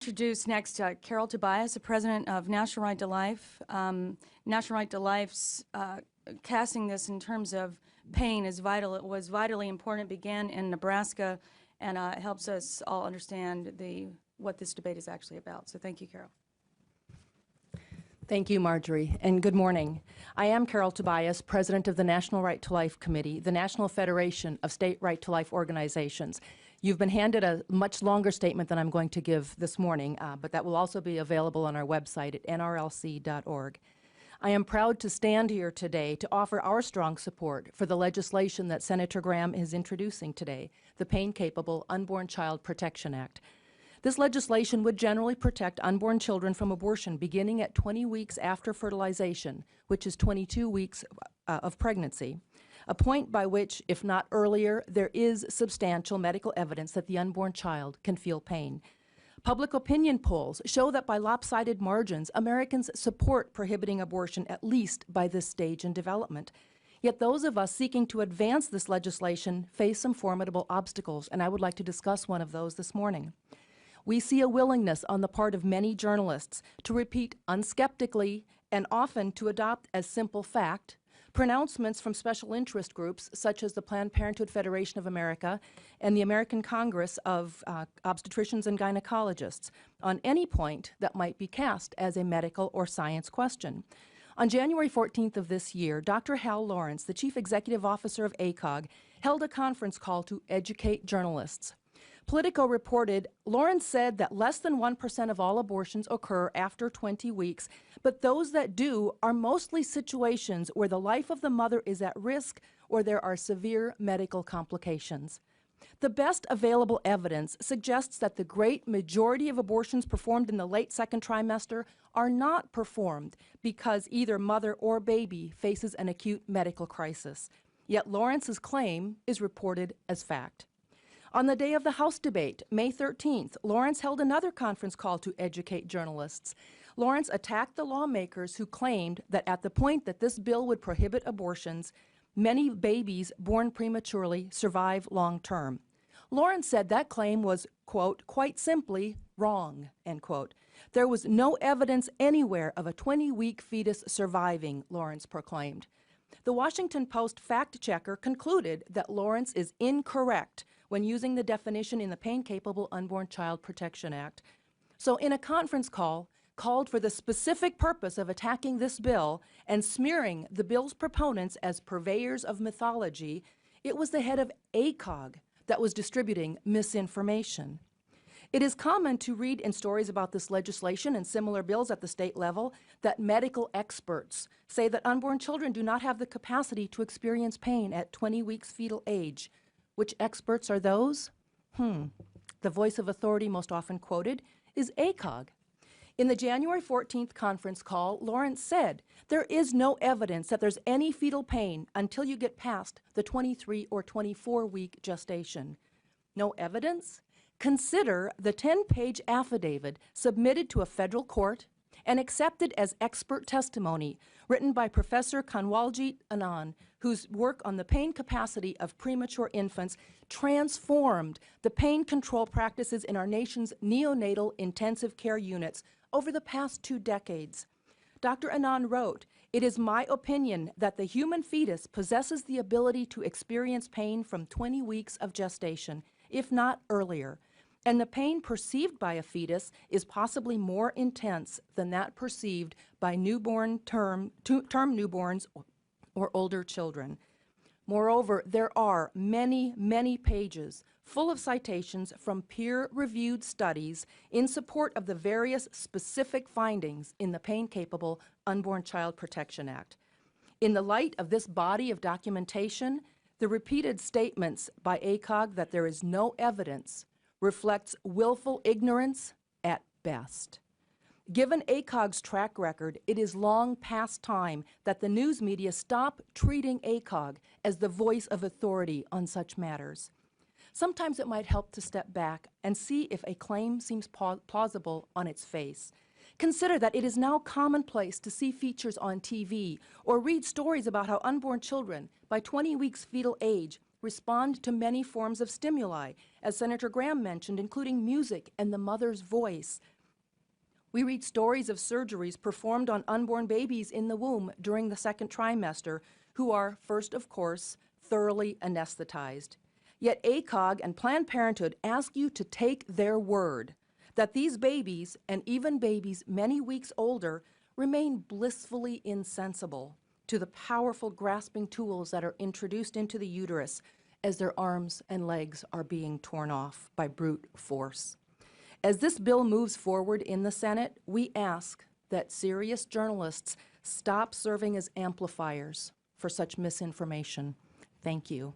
Introduce next Carole Tobias, the president of National Right to Life. National Right to Life's casting this in terms of pain is vital. It was vitally important. It began in Nebraska, and it helps us all understand what this debate is actually about. So thank you, Carole. Thank you, Marjorie, and good morning. I am Carole Tobias, president of the National Right to Life Committee, the National Federation of State Right to Life Organizations. You've been handed a much longer statement than I'm going to give this morning, but that will also be available on our website at nrlc.org. I am proud to stand here today to offer our strong support for the legislation that Senator Graham is introducing today, the Pain-Capable Unborn Child Protection Act. This legislation would generally protect unborn children from abortion beginning at 20 weeks after fertilization, which is 22 weeks of pregnancy, a point by which, if not earlier, there is substantial medical evidence that the unborn child can feel pain. Public opinion polls show that by lopsided margins, Americans support prohibiting abortion at least by this stage in development. Yet those of us seeking to advance this legislation face some formidable obstacles, and I would like to discuss one of those this morning. We see a willingness on the part of many journalists to repeat unskeptically and often to adopt as simple fact pronouncements from special interest groups such as the Planned Parenthood Federation of America and the American Congress of Obstetricians and Gynecologists on any point that might be cast as a medical or science question. On January 14th of this year, Dr. Hal Lawrence, the Chief Executive Officer of ACOG, held a conference call to educate journalists. Politico reported, Lawrence said that less than 1% of all abortions occur after 20 weeks, but those that do are mostly situations where the life of the mother is at risk or there are severe medical complications. The best available evidence suggests that the great majority of abortions performed in the late second trimester are not performed because either mother or baby faces an acute medical crisis. Yet Lawrence's claim is reported as fact. On the day of the House debate, May 13th, Lawrence held another conference call to educate journalists. Lawrence attacked the lawmakers who claimed that at the point that this bill would prohibit abortions, many babies born prematurely survive long-term. Lawrence said that claim was, quote, quite simply wrong, end quote. There was no evidence anywhere of a 20-week fetus surviving, Lawrence proclaimed. The Washington Post fact-checker concluded that Lawrence is incorrect when using the definition in the Pain-Capable Unborn Child Protection Act. So in a conference call called for the specific purpose of attacking this bill and smearing the bill's proponents as purveyors of mythology, it was the head of ACOG that was distributing misinformation. It is common to read in stories about this legislation and similar bills at the state level that medical experts say that unborn children do not have the capacity to experience pain at 20 weeks fetal age. Which experts are those? The voice of authority most often quoted is ACOG. In the January 14th conference call, Lawrence said, there is no evidence that there's any fetal pain until you get past the 23 or 24-week gestation. No evidence? Consider the 10-page affidavit submitted to a federal court and accepted as expert testimony written by Professor Kanwaljit Anand, whose work on the pain capacity of premature infants transformed the pain control practices in our nation's neonatal intensive care units over the past 2 decades. Dr. Anand wrote, "It is my opinion that the human fetus possesses the ability to experience pain from 20 weeks of gestation, if not earlier. And the pain perceived by a fetus is possibly more intense than that perceived by term newborns or older children. Moreover, there are many, many pages full of citations from peer-reviewed studies in support of the various specific findings in the Pain-Capable Unborn Child Protection Act. In the light of this body of documentation, the repeated statements by ACOG that there is no evidence reflects willful ignorance at best. Given ACOG's track record, it is long past time that the news media stop treating ACOG as the voice of authority on such matters. Sometimes it might help to step back and see if a claim seems plausible on its face. Consider that it is now commonplace to see features on TV or read stories about how unborn children, by 20 weeks fetal age, respond to many forms of stimuli, as Senator Graham mentioned, including music and the mother's voice. We read stories of surgeries performed on unborn babies in the womb during the second trimester who are, first of course, thoroughly anesthetized. Yet ACOG and Planned Parenthood ask you to take their word that these babies, and even babies many weeks older, remain blissfully insensible to the powerful grasping tools that are introduced into the uterus as their arms and legs are being torn off by brute force. As this bill moves forward in the Senate, we ask that serious journalists stop serving as amplifiers for such misinformation. Thank you.